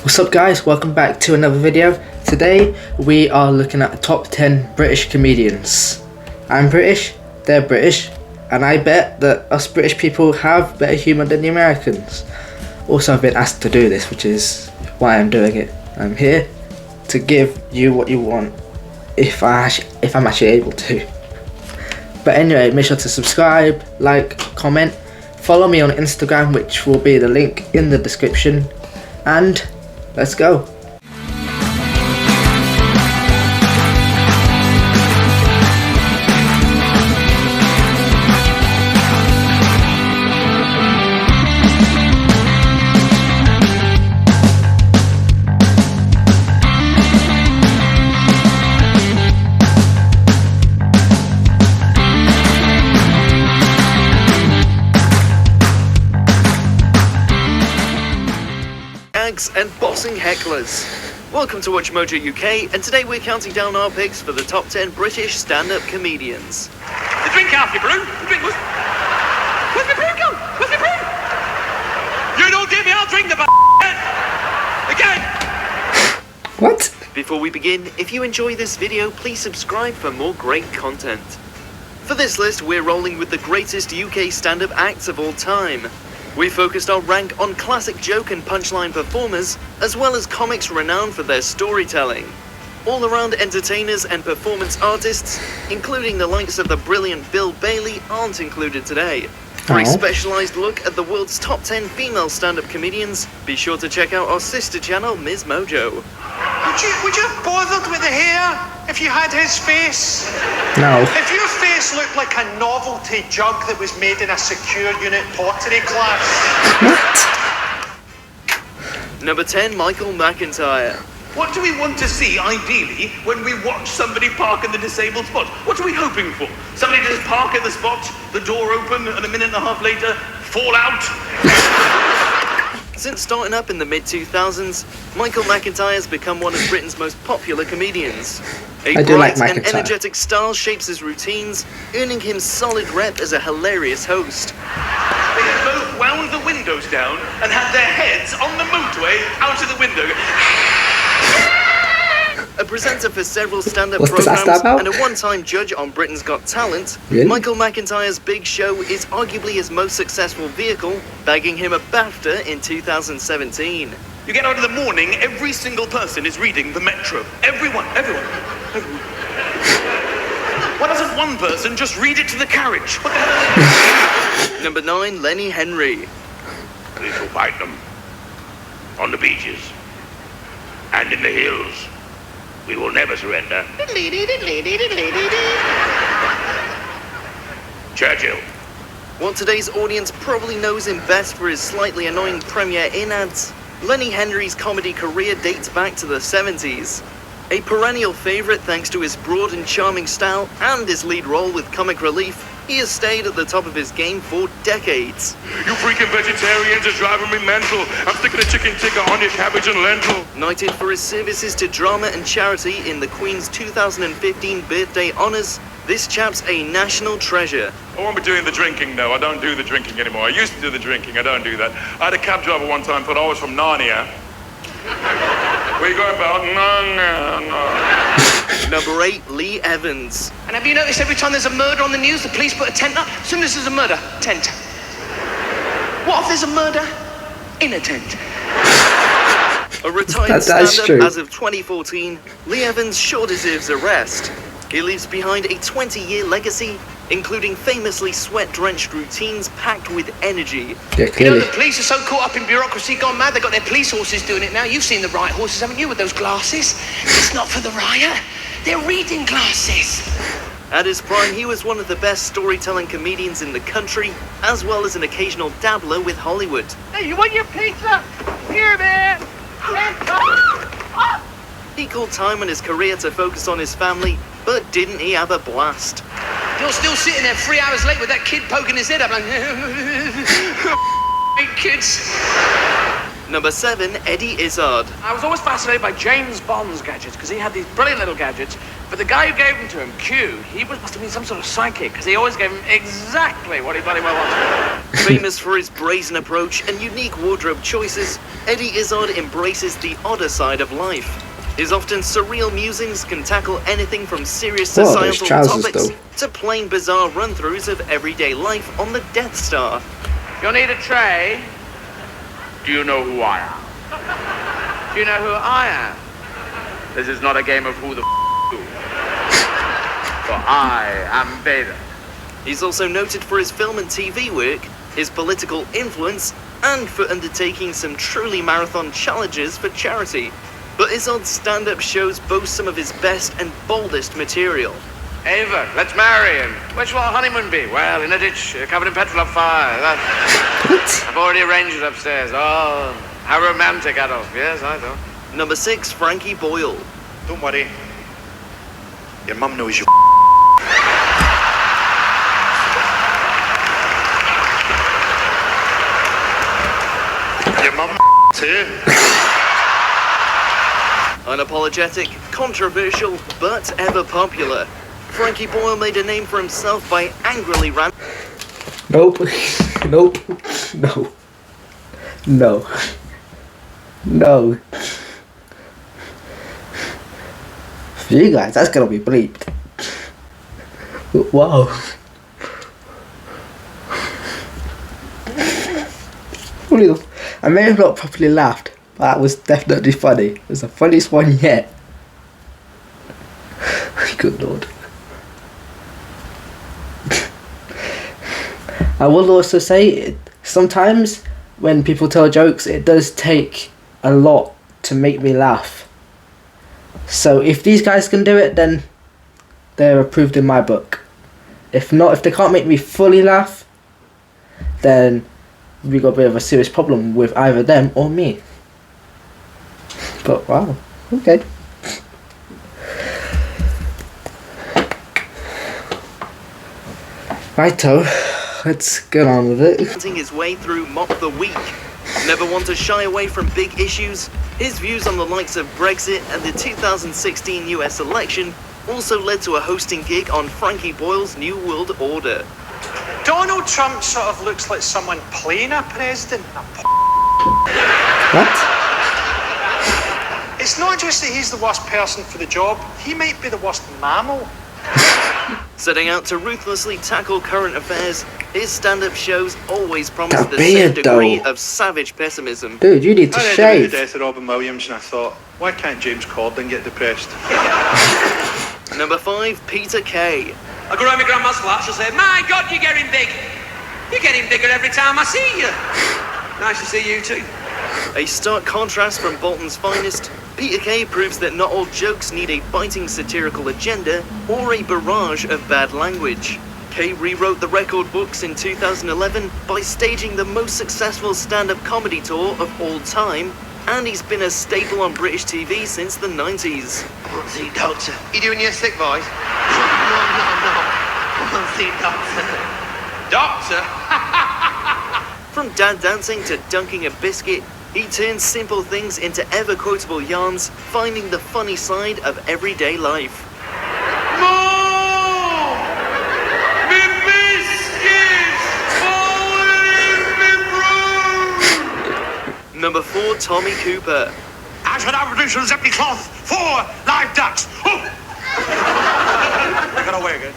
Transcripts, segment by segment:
What's up guys, welcome back to another video. Today we are looking at the top 10 British comedians. I'm British, they're British, and I bet that us British people have better humour than the Americans. Also, I've been asked to do this, which is why I'm doing it. I'm here to give you what you want, if I'm actually able to. But anyway, make sure to subscribe, like, comment, follow me on Instagram, which will be the link in the description, and let's go. And bossing hecklers. Welcome to Watch Mojo UK, and today we're counting down our picks for the top 10 British stand-up comedians. The drink out, your brew. The drink was... Where's my brew gone? Where's my brew? You don't give me, I'll drink the again. What? Before we begin, if you enjoy this video, please subscribe for more great content. For this list, we're rolling with the greatest UK stand-up acts of all time. We focused our rank on classic joke and punchline performers, as well as comics renowned for their storytelling. All-around entertainers and performance artists, including the likes of the brilliant Bill Bailey, aren't included today. For a specialised look at the world's top 10 female stand-up comedians, be sure to check out our sister channel, Ms. Mojo. Would you have bothered with the hair if you had his face? No. If your face looked like a novelty jug that was made in a secure unit pottery class. What? Number 10, Michael McIntyre. What do we want to see, ideally, when we watch somebody park in the disabled spot? What are we hoping for? Somebody to just park in the spot, the door open, and a minute and a half later, fall out? Since starting up in the mid-2000s, Michael McIntyre has become one of Britain's most popular comedians. I do like bright and McIntyre. energetic style shapes his routines, earning him solid rep as a hilarious host. They had both wound the windows down and had their heads on the motorway out of the window. A presenter for several stand-up What's this programs about? and a one-time judge on Britain's Got Talent, Really? Michael McIntyre's Big Show is arguably his most successful vehicle, bagging him a BAFTA in 2017. You get out in the morning, every single person is reading the Metro. Everyone. Why doesn't one person just read it to the carriage? What the hell? Number 9, Lenny Henry. We shall fight them on the beaches and in the hills. We will never surrender. Churchill. While today's audience probably knows him best for his slightly annoying Premier Inn ads, Lenny Henry's comedy career dates back to the 70s. A perennial favourite thanks to his broad and charming style and his lead role with Comic Relief, he has stayed at the top of his game for decades. You freaking vegetarians are driving me mental. I'm sticking a chicken tikka on your cabbage and lentil. Knighted for his services to drama and charity in the Queen's 2015 birthday honours, this chap's a national treasure. I won't be doing the drinking, though. I don't do the drinking anymore. I used to do the drinking. I don't do that. I had a cab driver one time thought I was from Narnia. Where you going, pal? No. Number 8, Lee Evans. And have you noticed every time there's a murder on the news, the police put a tent up? As soon as there's a murder, tent. What if there's a murder in a tent? A retired That's stand-up true. as of 2014, Lee Evans sure deserves a rest. He leaves behind a 20-year legacy, including famously sweat-drenched routines packed with energy. Yeah, You know, clearly. the police are so caught up in bureaucracy, gone mad, they've got their police horses doing it now. You've seen the riot horses, haven't you, with those glasses? It's not for the riot. They're reading glasses. At his prime, he was one of the best storytelling comedians in the country, as well as an occasional dabbler with Hollywood. Hey, you want your pizza? Here, man. He called time on his career to focus on his family, but didn't he have a blast? You're still sitting there 3 hours late with that kid poking his head up like... kids. Number 7, Eddie Izzard. I was always fascinated by James Bond's gadgets because he had these brilliant little gadgets, but the guy who gave them to him, Q, must have been some sort of psychic because he always gave him exactly what he bloody well wanted. Famous for his brazen approach and unique wardrobe choices, Eddie Izzard embraces the odder side of life. His often surreal musings can tackle anything from serious Whoa, those societal trousers, topics though. to plain bizarre run-throughs of everyday life on the Death Star. You'll need a tray. Do you know who I am? Do you know who I am? This is not a game of who the who. For I am Vader. He's also noted for his film and TV work, his political influence, and for undertaking some truly marathon challenges for charity. But Izzard's stand-up shows boast some of his best and boldest material. Ava, let's marry him. Where shall our honeymoon be? Well, in a ditch, covered in petrol on fire. I've already arranged it upstairs. Oh, how romantic, Adolf. Yes, I know. Number 6, Frankie Boyle. Don't worry. Your mum knows you. Your mum too. Unapologetic, controversial, but ever popular, Frankie Boyle made a name for himself by angrily ranting. Nope. Nope. No. No. No. For you guys, that's gonna be bleeped. Wow. I may have not properly laughed, but that was definitely funny. It was the funniest one yet. Good lord. I will also say, sometimes when people tell jokes, it does take a lot to make me laugh. So if these guys can do it, then they're approved in my book. If not, if they can't make me fully laugh, then we got a bit of a serious problem with either them or me. But wow, okay. Righto, let's get on with it. His way through Mock the Week. Never one to shy away from big issues, his views on the likes of Brexit and the 2016 US election also led to a hosting gig on Frankie Boyle's New World Order. Donald Trump sort of looks like someone playing a president. What? It's not just that he's the worst person for the job, he might be the worst mammal. Setting out to ruthlessly tackle current affairs, his stand-up shows always promise That the same beard, degree though. of savage pessimism. Dude, you need to I read about the shave. death of Robin Williams and I thought, why can't James Corden get depressed? Number 5, Peter Kay. I go around my grandma's flat, she'll say, "My God, you're getting big. You're getting bigger every time I see you." Nice to see you too. A stark contrast from Bolton's finest, Peter Kay proves that not all jokes need a biting satirical agenda or a barrage of bad language. Kay rewrote the record books in 2011 by staging the most successful stand-up comedy tour of all time, and he's been a staple on British TV since the 90s. Come on, see doctor. You doing your sick voice? No. Come on, see doctor. Doctor? From dad dancing to dunking a biscuit, he turns simple things into ever-quotable yarns, finding the funny side of everyday life. Mom! Me biscuits! Falling in me broom! Number 4, Tommy Cooper. I should have additional empty cloth for live ducks. Oh! I got away again.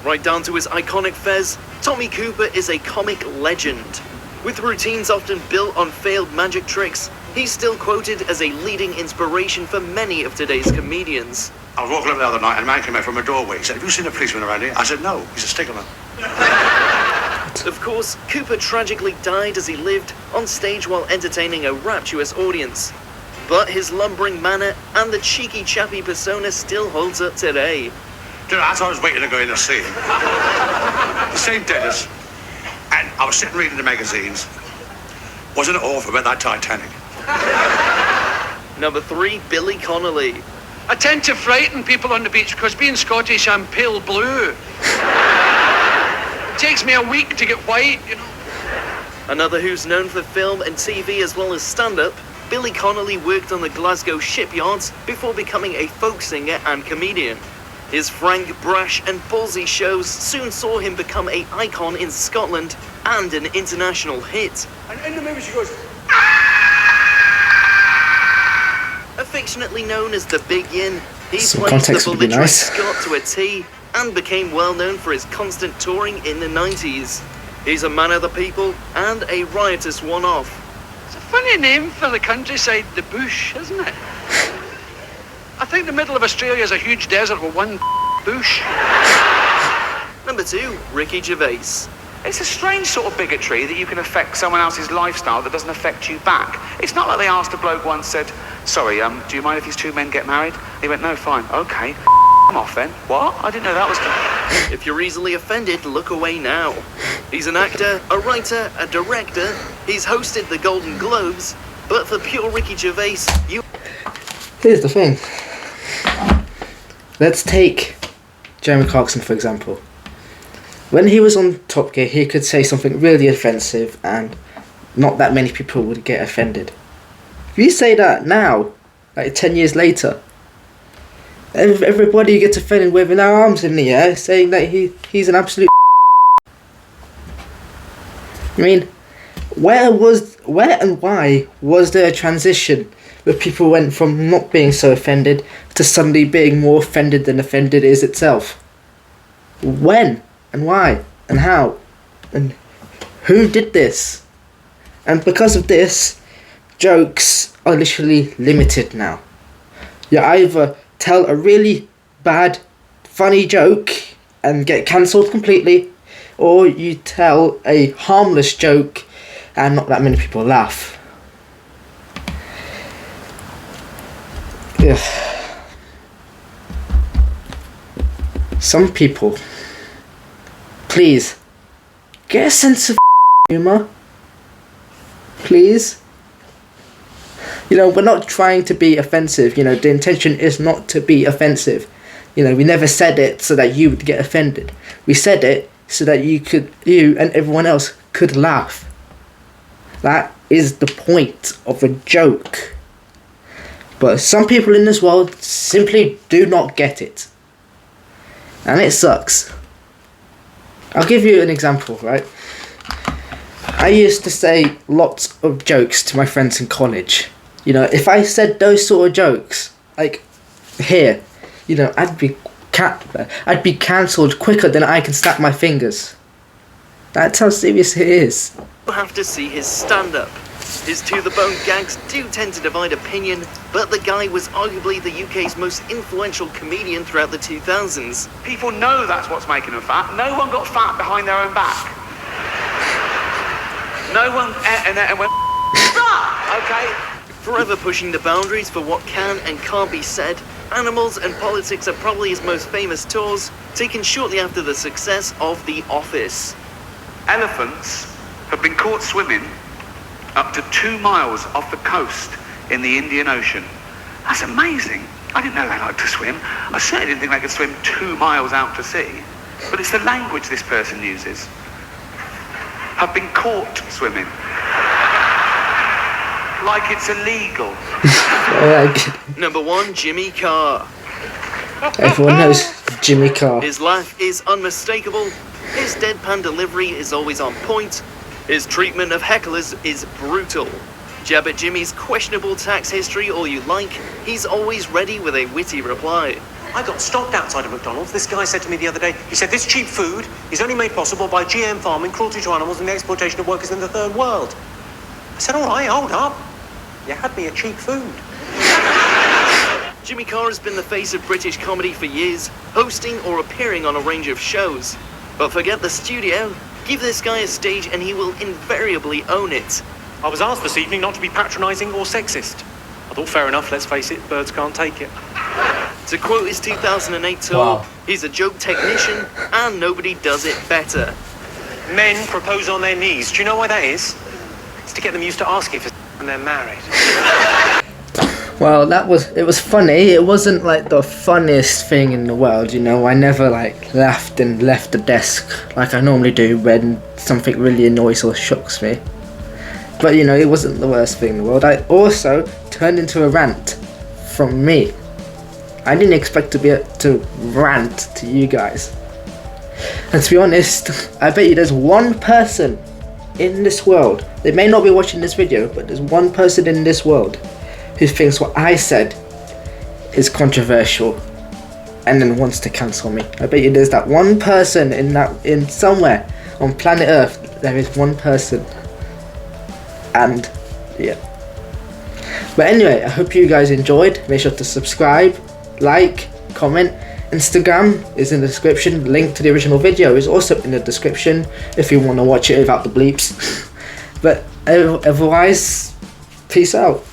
Right down to his iconic fez, Tommy Cooper is a comic legend. With routines often built on failed magic tricks, he's still quoted as a leading inspiration for many of today's comedians. I was walking up the other night and a man came out from a doorway. He said, "Have you seen a policeman around here?" I said, "No, he's a stickler." Of course, Cooper tragically died as he lived on stage while entertaining a rapturous audience. But his lumbering manner and the cheeky chappy persona still holds up today. Do you know, as I was waiting to go in to see him, the same dentist, and I was sitting reading the magazines. Wasn't it awful about that Titanic? Number 3, Billy Connolly. I tend to frighten people on the beach because being Scottish, I'm pale blue. It takes me a week to get white, you know. Another who's known for film and TV as well as stand-up, Billy Connolly worked on the Glasgow shipyards before becoming a folk singer and comedian. His frank, brash and ballsy shows soon saw him become an icon in Scotland and an international hit. And in the movie she goes, Affectionately known as the Big Yin, he Some played the context would be belligerent nice. Scot to a T and became well known for his constant touring in the 90s. He's a man of the people and a riotous one-off. It's a funny name for the countryside, the bush, isn't it? I think the middle of Australia is a huge desert with one bush. Number 2, Ricky Gervais. It's a strange sort of bigotry that you can affect someone else's lifestyle that doesn't affect you back. It's not like they asked a bloke once, said, sorry, do you mind if these two men get married? He went, no, fine, okay. I'm off then. What? I didn't know that was... If you're easily offended, look away now. He's an actor, a writer, a director. He's hosted the Golden Globes. But for pure Ricky Gervais, you... Here's the thing. Let's take Jeremy Clarkson for example. When he was on Top Gear, he could say something really offensive and not that many people would get offended. If you say that now, like 10 years later, everybody gets offended waving their arms in the air saying that he's an absolute I mean, where and why was there a transition where people went from not being so offended to suddenly being more offended than offended is itself? When and why and how and who did this? And because of this, jokes are literally limited now. You either tell a really bad, funny joke and get cancelled completely, or you tell a harmless joke and not that many people laugh. Ugh. Some people, please, get a sense of humour. Please. You know, we're not trying to be offensive. You know, the intention is not to be offensive. You know, we never said it so that you would get offended. We said it so that you and everyone else could laugh. That is the point of a joke. But some people in this world simply do not get it. And it sucks. I'll give you an example, right? I used to say lots of jokes to my friends in college. You know, if I said those sort of jokes, like here, you know, I'd be cancelled quicker than I can snap my fingers. That's how serious it is. You have to see his stand-up. His to-the-bone gags do tend to divide opinion, but the guy was arguably the UK's most influential comedian throughout the 2000s. People know that's what's making them fat. No one got fat behind their own back. No one... and went... okay? Forever pushing the boundaries for what can and can't be said, Animals and Politics are probably his most famous tours, taken shortly after the success of The Office. Elephants have been caught swimming up to 2 miles off the coast in the Indian Ocean. That's amazing. I didn't know they liked to swim. I certainly didn't think they could swim 2 miles out to sea. But it's the language this person uses. Have been caught swimming. Like it's illegal. Number 1, Jimmy Carr. Everyone knows Jimmy Carr. His laugh is unmistakable. His deadpan delivery is always on point. His treatment of hecklers is brutal. Jab at Jimmy's questionable tax history all you like, he's always ready with a witty reply. I got stopped outside of McDonald's. This guy said to me the other day, he said, this cheap food is only made possible by GM farming, cruelty to animals and the exploitation of workers in the third world. I said, all right, hold up. You had me at cheap food. Jimmy Carr has been the face of British comedy for years, hosting or appearing on a range of shows. But forget the studio, give this guy a stage and he will invariably own it. I was asked this evening not to be patronising or sexist. I thought, fair enough, let's face it, birds can't take it. To quote his 2008 tour, Wow. He's a joke technician and nobody does it better. Men propose on their knees. Do you know why that is? It's to get them used to asking for when they're married. Well, it was funny. It wasn't like the funniest thing in the world, you know. I never like laughed and left the desk like I normally do when something really annoys or shocks me. But you know, it wasn't the worst thing in the world. I also turned into a rant from me. I didn't expect to be able to rant to you guys. And to be honest, I bet you there's one person in this world, they may not be watching this video, but there's one person in this world who thinks what I said is controversial and then wants to cancel me. I bet you there's that one person in somewhere on planet Earth. There is one person. And yeah. But anyway, I hope you guys enjoyed. Make sure to subscribe, like, comment. Instagram is in the description. Link to the original video is also in the description if you want to watch it without the bleeps. But otherwise, peace out.